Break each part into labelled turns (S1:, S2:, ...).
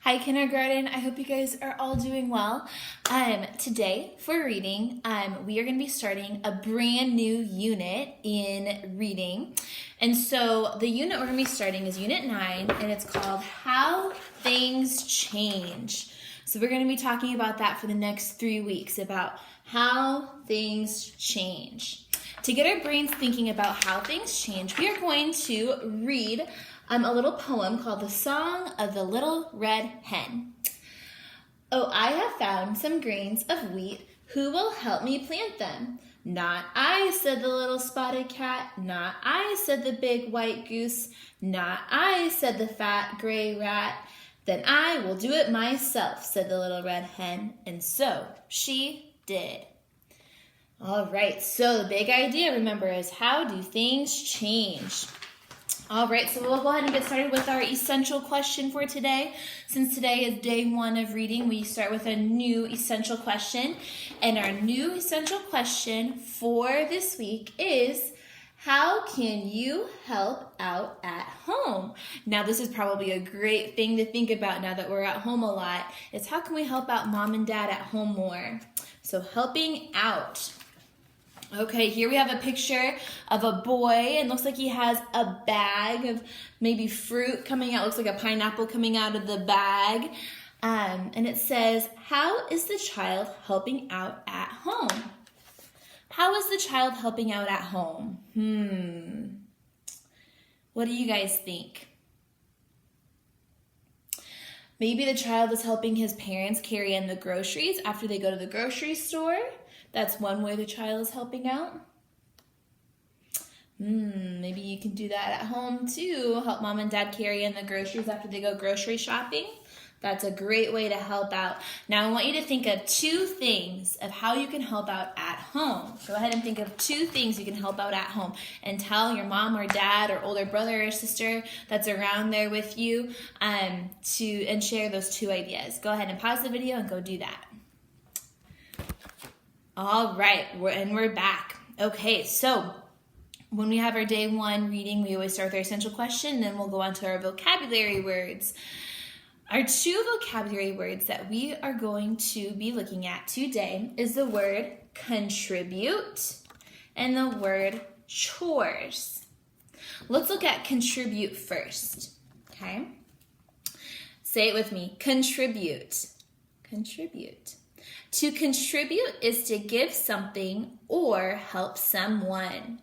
S1: Hi kindergarten, I hope you guys are all doing well. Today for reading, we are going to be starting a brand new unit in reading. And so the unit we're going to be starting is Unit 9, and it's called How Things Change. So we're going to be talking about that for the next 3 weeks, about how things change. To get our brains thinking about how things change, we are going to read a little poem called The Song of the Little Red Hen. Oh, I have found some grains of wheat. Who will help me plant them? Not I, said the little spotted cat. Not I, said the big white goose. Not I, said the fat gray rat. Then I will do it myself, said the little red hen. And so she did. All right, so the big idea, remember, is how do things change? All right, so we'll go ahead and get started with our essential question for today. Since today is day 1 of reading, we start with a new essential question. And our new essential question for this week is, how can you help out at home? Now, this is probably a great thing to think about now that we're at home a lot, is how can we help out mom and dad at home more? So helping out. Okay, here we have a picture of a boy, and looks like he has a bag of maybe fruit coming out. Looks like a pineapple coming out of the bag. And it says, how is the child helping out at home? How is the child helping out at home? What do you guys think? Maybe the child is helping his parents carry in the groceries after they go to the grocery store. That's one way the child is helping out. Maybe you can do that at home too. Help mom and dad carry in the groceries after they go grocery shopping. That's a great way to help out. Now I want you to think of 2 things of how you can help out at home. Go ahead and think of 2 things you can help out at home, and tell your mom or dad or older brother or sister that's around there with you and share those 2 ideas. Go ahead and pause the video and go do that. All right, we're back. Okay, so when we have our day 1 reading, we always start with our essential question, then we'll go on to our vocabulary words. Our 2 vocabulary words that we are going to be looking at today is the word contribute and the word chores. Let's look at contribute first, okay? Say it with me, contribute, contribute. To contribute is to give something or help someone.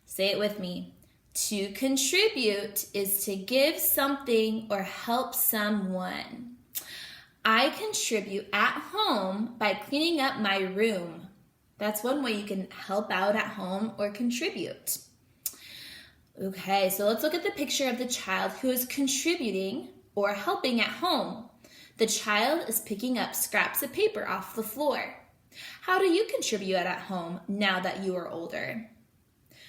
S1: Say it with me. To contribute is to give something or help someone. I contribute at home by cleaning up my room. That's one way you can help out at home or contribute. Okay, so let's look at the picture of the child who is contributing or helping at home. The child is picking up scraps of paper off the floor. How do you contribute at home now that you are older?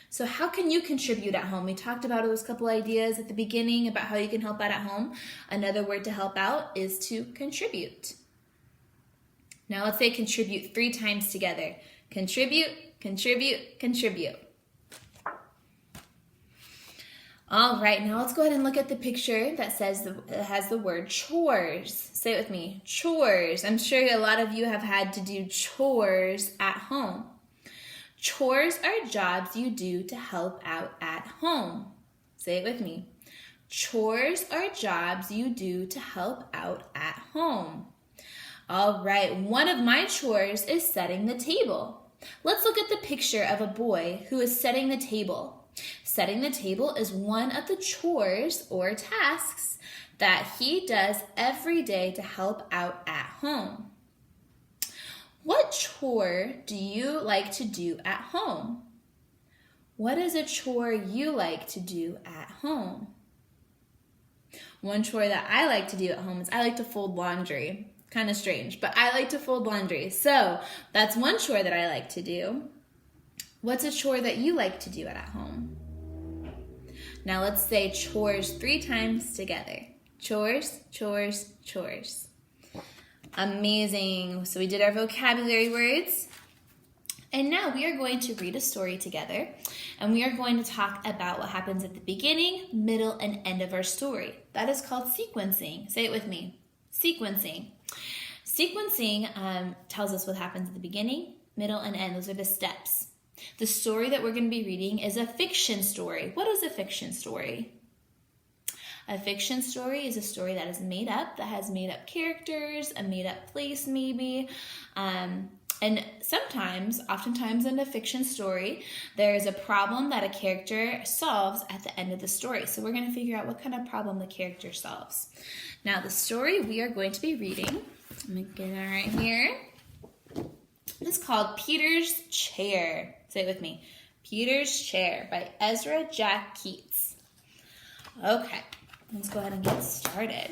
S1: So how can you contribute at home? We talked about those couple ideas at the beginning about how you can help out at home. Another word to help out is to contribute. Now let's say contribute 3 times together. Contribute, contribute, contribute. All right, now let's go ahead and look at the picture that has the word chores. Say it with me, chores. I'm sure a lot of you have had to do chores at home. Chores are jobs you do to help out at home. Say it with me. Chores are jobs you do to help out at home. All right, one of my chores is setting the table. Let's look at the picture of a boy who is setting the table. Setting the table is one of the chores or tasks that he does every day to help out at home. What chore do you like to do at home? What is a chore you like to do at home? One chore that I like to do at home is I like to fold laundry. Kind of strange, but I like to fold laundry. So that's one chore that I like to do. What's a chore that you like to do at home? Now let's say chores 3 times together. Chores, chores, chores. Amazing. So we did our vocabulary words. And now we are going to read a story together. And we are going to talk about what happens at the beginning, middle, and end of our story. That is called sequencing. Say it with me. Sequencing. Sequencing tells us what happens at the beginning, middle, and end. Those are the steps. The story that we're going to be reading is a fiction story. What is a fiction story? A fiction story is a story that is made up, that has made up characters, a made up place maybe. And oftentimes in a fiction story, there is a problem that a character solves at the end of the story. So we're going to figure out what kind of problem the character solves. Now the story we are going to be reading, I'm going to get it right here. It's called Peter's Chair. Say it with me. Peter's Chair by Ezra Jack Keats. Okay, let's go ahead and get started.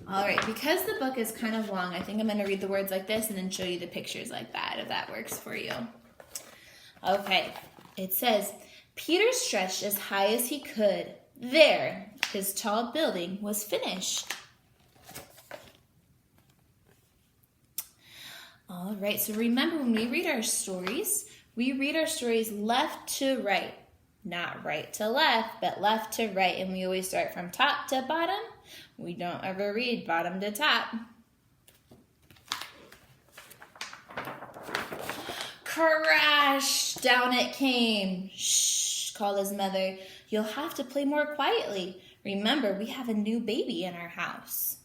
S1: All right, because the book is kind of long, I think I'm going to read the words like this and then show you the pictures like that, if that works for you. Okay, it says, Peter stretched as high as he could. There, his tall building was finished. All right, so remember when we read our stories left to right. Not right to left, but left to right. And we always start from top to bottom. We don't ever read bottom to top. Crash! Down it came. Shh, called his mother. You'll have to play more quietly. Remember, we have a new baby in our house.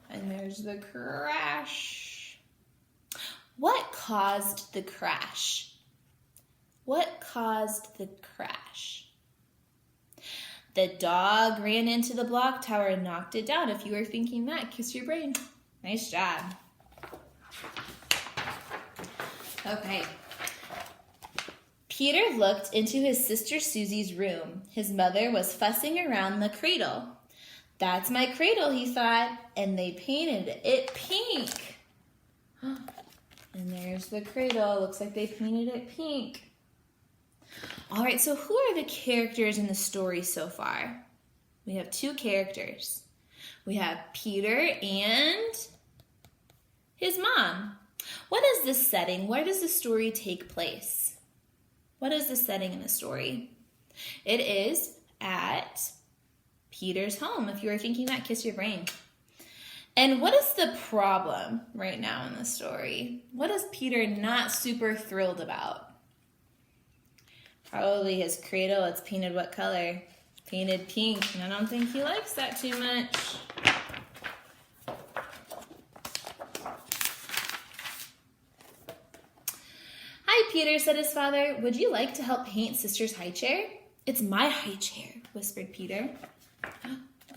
S1: And there's the crash. What caused the crash? What caused the crash? The dog ran into the block tower and knocked it down. If you were thinking that, kiss your brain. Nice job. Okay. Peter looked into his sister Susie's room. His mother was fussing around the cradle. That's my cradle, he thought, and they painted it pink. And there's the cradle. Looks like they painted it pink. All right, so who are the characters in the story so far? We have two characters. We have Peter and his mom. What is the setting? Where does the story take place? What is the setting in the story? It is at Peter's home. If you were thinking that, kiss your brain. And what is the problem right now in the story? What is Peter not super thrilled about? Probably his cradle. It's painted what color? Painted pink. And I don't think he likes that too much. Hi, Peter, said his father. Would you like to help paint Sister's high chair? It's my high chair, whispered Peter.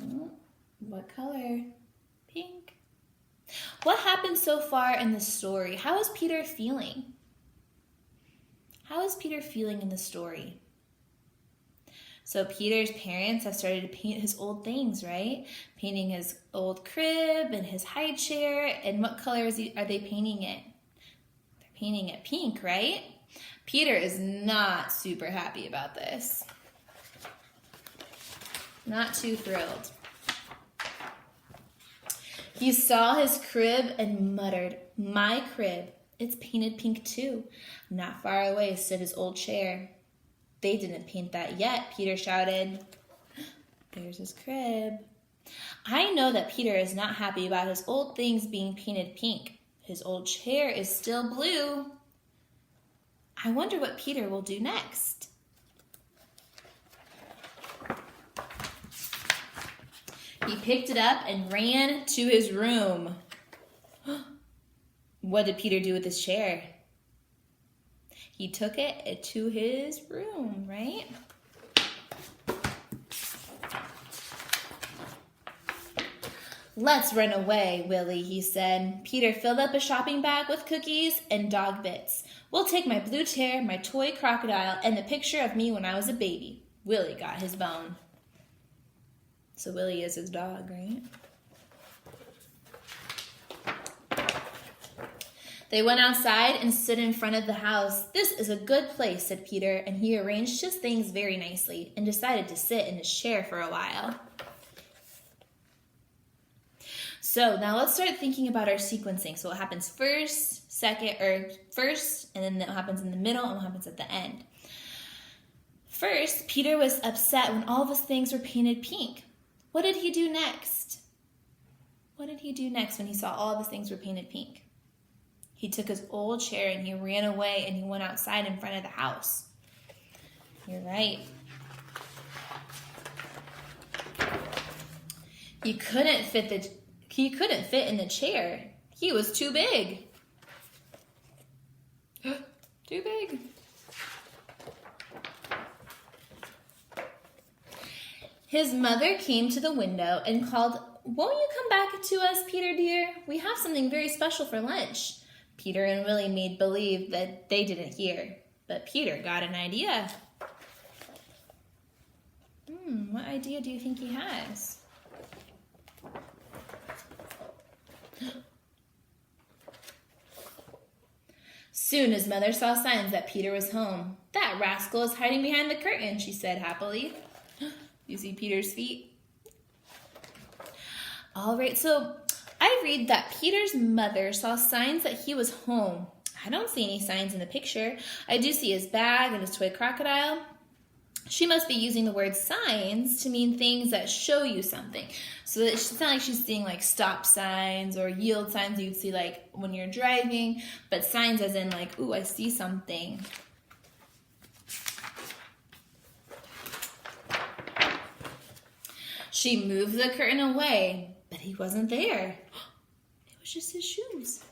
S1: Oh, what color? Pink. What happened so far in the story? How is Peter feeling? How is Peter feeling in the story? So Peter's parents have started to paint his old things, right? Painting his old crib and his high chair. And what color are they painting it? They're painting it pink, right? Peter is not super happy about this. Not too thrilled. He saw his crib and muttered, my crib. It's painted pink too. Not far away stood his old chair. They didn't paint that yet, Peter shouted. There's his crib. I know that Peter is not happy about his old things being painted pink. His old chair is still blue. I wonder what Peter will do next. He picked it up and ran to his room. What did Peter do with his chair? He took it to his room, right? Let's run away, Willie, he said. Peter filled up a shopping bag with cookies and dog bits. We'll take my blue chair, my toy crocodile, and the picture of me when I was a baby. Willie got his bone. So Willie is his dog, right? They went outside and stood in front of the house. This is a good place, said Peter, and he arranged his things very nicely and decided to sit in his chair for a while. So now let's start thinking about our sequencing. So what happens first, second, or first, and then what happens in the middle, and what happens at the end. first, Peter was upset when all of his things were painted pink. What did he do next? What did he do next when he saw all of his things were painted pink? He took his old chair and he ran away and he went outside in front of the house. You're right. He couldn't fit in the chair. He was too big. Too big. His mother came to the window and called, "Won't you come back to us, Peter dear? We have something very special for lunch." Peter and Willie made believe that they didn't hear, but Peter got an idea. What idea do you think he has? Soon his mother saw signs that Peter was home. "That rascal is hiding behind the curtain," she said happily. You see Peter's feet? All right, so I read that Peter's mother saw signs that he was home. I don't see any signs in the picture. I do see his bag and his toy crocodile. She must be using the word signs to mean things that show you something. So that it's not like she's seeing like stop signs or yield signs you'd see like when you're driving, but signs as in like, ooh, I see something. She moved the curtain away, but he wasn't there. It was just his shoes.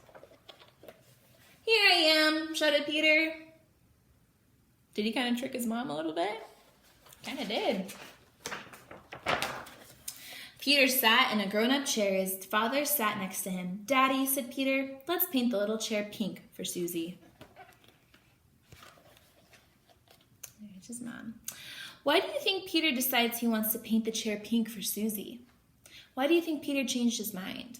S1: "Here I am," shouted Peter. Did he kind of trick his mom a little bit? Kind of did. Peter sat in a grown-up chair. His father sat next to him. "Daddy," said Peter, "let's paint the little chair pink for Susie." There's his mom. Why do you think Peter decides he wants to paint the chair pink for Susie? Why do you think Peter changed his mind?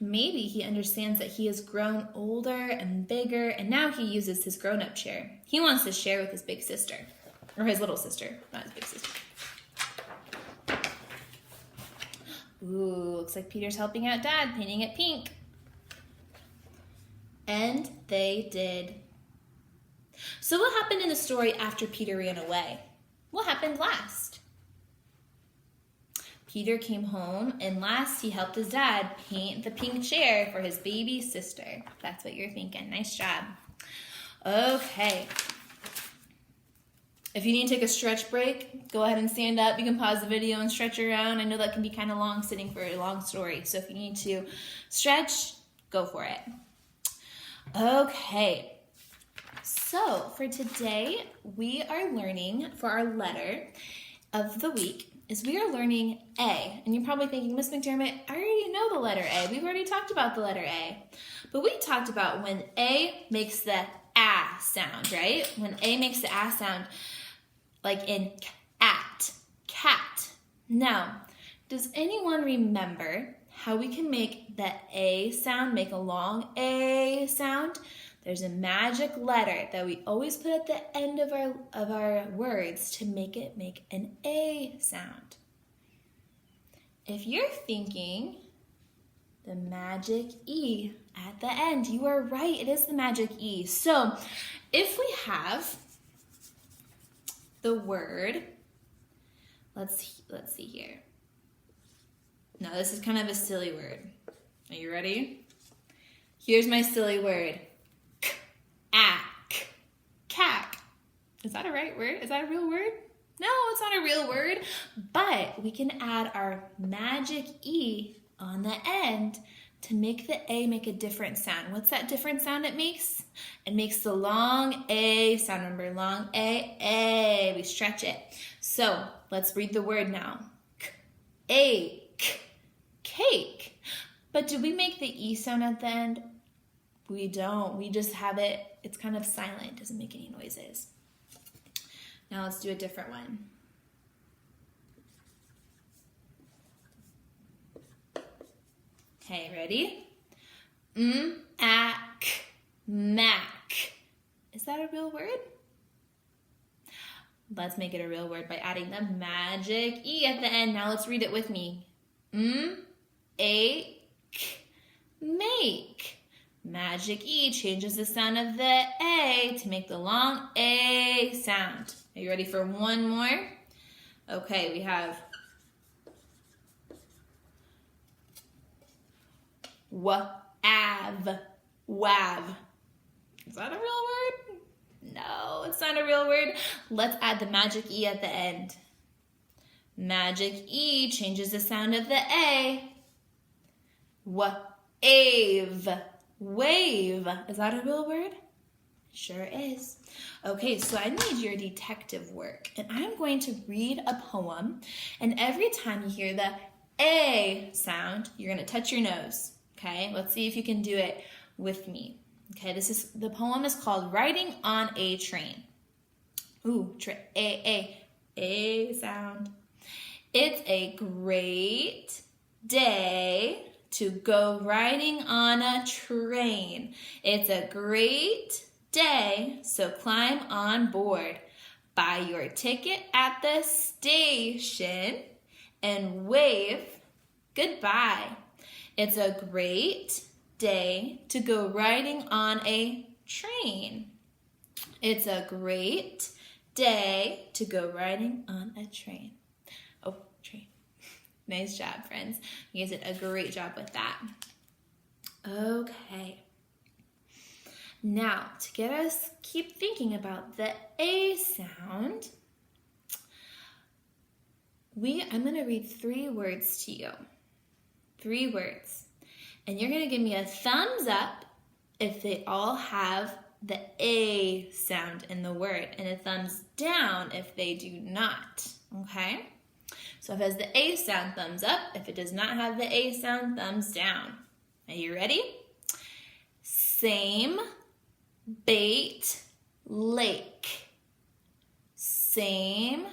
S1: Maybe he understands that he has grown older and bigger, and now he uses his grown-up chair. He wants to share with his big sister, or his little sister, not his big sister. Ooh, looks like Peter's helping out Dad, painting it pink. And they did. So what happened in the story after Peter ran away? What happened last? Peter came home, and last he helped his dad paint the pink chair for his baby sister. That's what you're thinking. Nice job. Okay. If you need to take a stretch break, go ahead and stand up. You can pause the video and stretch around. I know that can be kind of long sitting for a long story. So if you need to stretch, go for it. Okay. So for today, we are learning for our letter of the week is we are learning A. And you're probably thinking, Miss McDermott, I already know the letter A. We've already talked about the letter A. But we talked about when A makes the ah sound, right? When A makes the ah sound, like in cat. Now, does anyone remember how we can make the A sound, make a long A sound? There's a magic letter that we always put at the end of our words to make it make an A sound. If you're thinking the magic E at the end, you are right, it is the magic E. So if we have the word, let's see here. Now this is kind of a silly word. Are you ready? Here's my silly word. Cack. Is that a right word? Is that a real word? No, it's not a real word, but we can add our magic E on the end to make the A make a different sound. What's that different sound it makes? It makes the long A sound. Remember, long A. We stretch it. So let's read the word now. Cake. But do we make the E sound at the end? We don't. We just have it. It's kind of silent. It doesn't make any noises. Now let's do a different one. Okay, ready? Mac. Is that a real word? Let's make it a real word by adding the magic E at the end. Now let's read it with me. Make. Magic E changes the sound of the A to make the long A sound. Are you ready for one more? Okay, we have W-A-V, WAV. Is that a real word? No, it's not a real word. Let's add the magic E at the end. Magic E changes the sound of the A. Wave. Wave. Is that a real word? Sure is. Okay, so I need your detective work. And I'm going to read a poem. And every time you hear the A sound, you're going to touch your nose. Okay, let's see if you can do it with me. Okay, the poem is called Riding on a Train. Ooh, A sound. It's a great day to go riding on a train. It's a great day, so climb on board. Buy your ticket at the station and wave goodbye. It's a great day to go riding on a train. It's a great day to go riding on a train. Oh, train. Nice job, friends. You guys did a great job with that. Okay. Now, to get us keep thinking about the A sound, I'm going to read 3 words to you. 3 words. And you're going to give me a thumbs up if they all have the A sound in the word, and a thumbs down if they do not. Okay? So if it has the A sound, thumbs up. If it does not have the A sound, thumbs down. Are you ready? Same bait lake. Same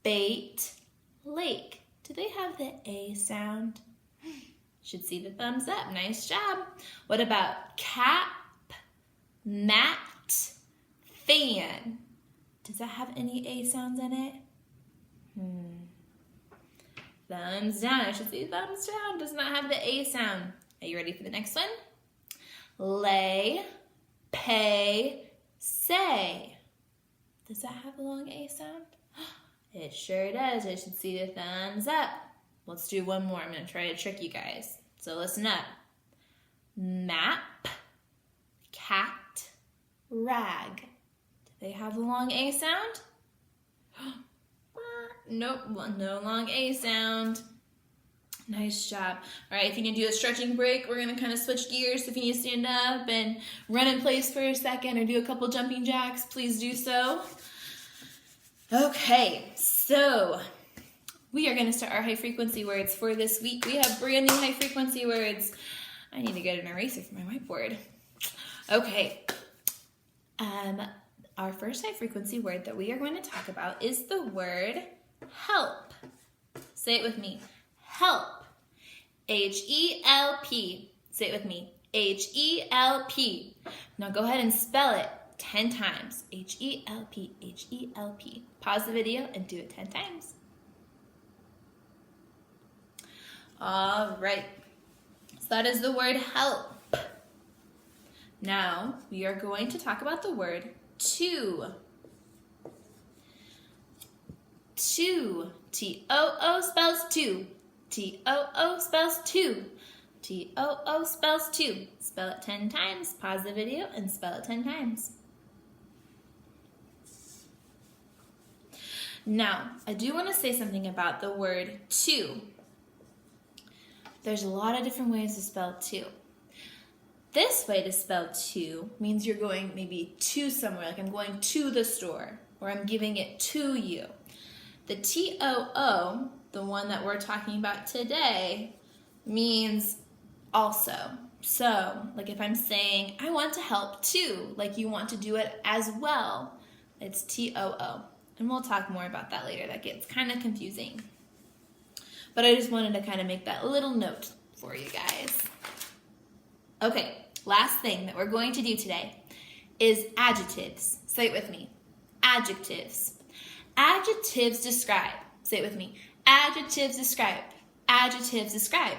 S1: bait lake. Do they have the A sound? Should see the thumbs up. Nice job. What about cap, mat, fan? Does that have any A sounds in it? Thumbs down. I should see thumbs down. Does not have the A sound. Are you ready for the next one? Lay, pay, say. Does that have a long A sound? It sure does. I should see the thumbs up. Let's do one more. I'm going to try to trick you guys. So listen up. Map, cat, rag. Do they have a long A sound? Nope, no long A sound. Nice job. All right, if you can do a stretching break, we're going to kind of switch gears. If you need to stand up and run in place for a second or do a couple jumping jacks, please do so. Okay, so we are going to start our high frequency words for this week. We have brand new high frequency words. I need to get an eraser for my whiteboard. Okay. Our first high frequency word that we are going to talk about is the word help. Say it with me. Help. H-E-L-P. Say it with me. H-E-L-P. Now go ahead and spell it 10 times. H-E-L-P. H-E-L-P. Pause the video and do it 10 times. All right. So that is the word help. Now we are going to talk about the word to. To. T-O-O spells two. T-O-O spells two. T-O-O spells two. Spell it 10 times. Pause the video and spell it 10 times. Now, I do want to say something about the word to. There's a lot of different ways to spell to. This way to spell to means you're going maybe to somewhere, like I'm going to the store, or I'm giving it to you. The T-O-O, the one that we're talking about today, means also. So, like if I'm saying, I want to help too, like you want to do it as well, it's T-O-O. And we'll talk more about that later. That gets kind of confusing. But I just wanted to kind of make that little note for you guys. Okay, last thing that we're going to do today is adjectives. Say it with me. Adjectives. Adjectives describe. Say it with me. Adjectives describe. Adjectives describe.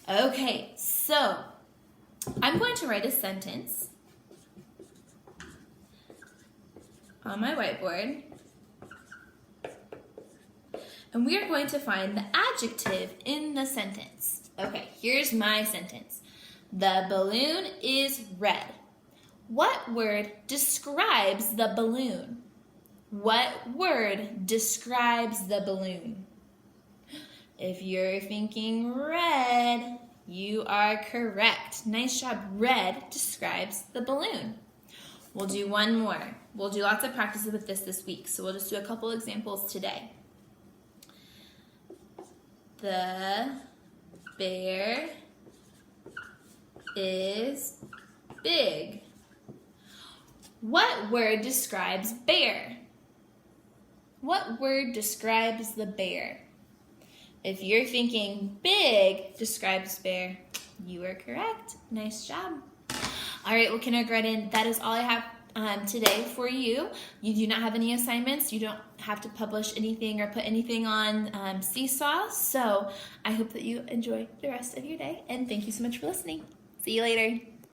S1: Okay, so I'm going to write a sentence on my whiteboard, and we are going to find the adjective in the sentence. Okay, here's my sentence. The balloon is red. What word describes the balloon? What word describes the balloon? If you're thinking red, you are correct. Nice job. Red describes the balloon. We'll do one more. We'll do lots of practice with this week, so we'll just do a couple examples today. The bear is big. What word describes bear? What word describes the bear? If you're thinking big describes bear, you are correct. Nice job. All right, well, kindergarten, that is all I have today for you. You do not have any assignments. You don't have to publish anything or put anything on Seesaw. So I hope that you enjoy the rest of your day, and thank you so much for listening. See you later.